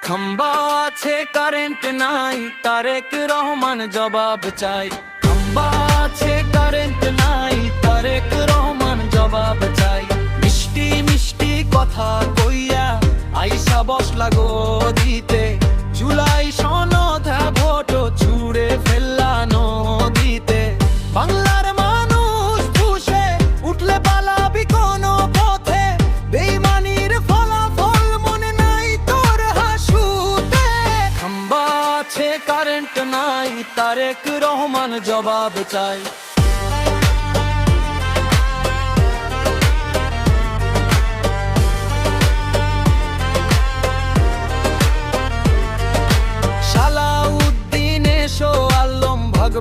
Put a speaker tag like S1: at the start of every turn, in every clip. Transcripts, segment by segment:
S1: খাম্বা আছে কারেন্ট নাই, তারেক রহমান জবাব চাই। খাম্বা আছে কারেন্ট নাই, তারেক রহমান জবাব চাই। মিষ্টি মিষ্টি কথা কইয়া আইসা বসলা গো দিতে, জুলাই সনদ ভোট ছুড়ে ফেললা নদীতে। বাংলার মানুষ ফুসে উঠলে পালাবি কোন পথে, বেইমানির ফলাফল মনে নাই তোর হাসুতে। খাম্বা আছে কারেন্ট নাই, তারেক রহমান জবাব চাই।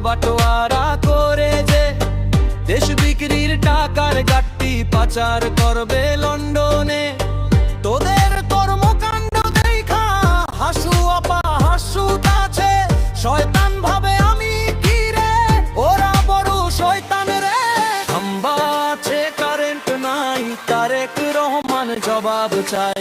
S1: বাটোয়ারা করে যে দেশ বিক্রির টাকার গাট্টি পাচার করবে লন্ডনে। তোদের কর্মকাণ্ড দেখা হাসু আপা হাসুত আছে, শয়তান ভাবে আমি কি রে, ওরা বড় শয়তান রে। খাম্বা আছে কারেন্ট নাই, তারেক রহমান জবাব চাই।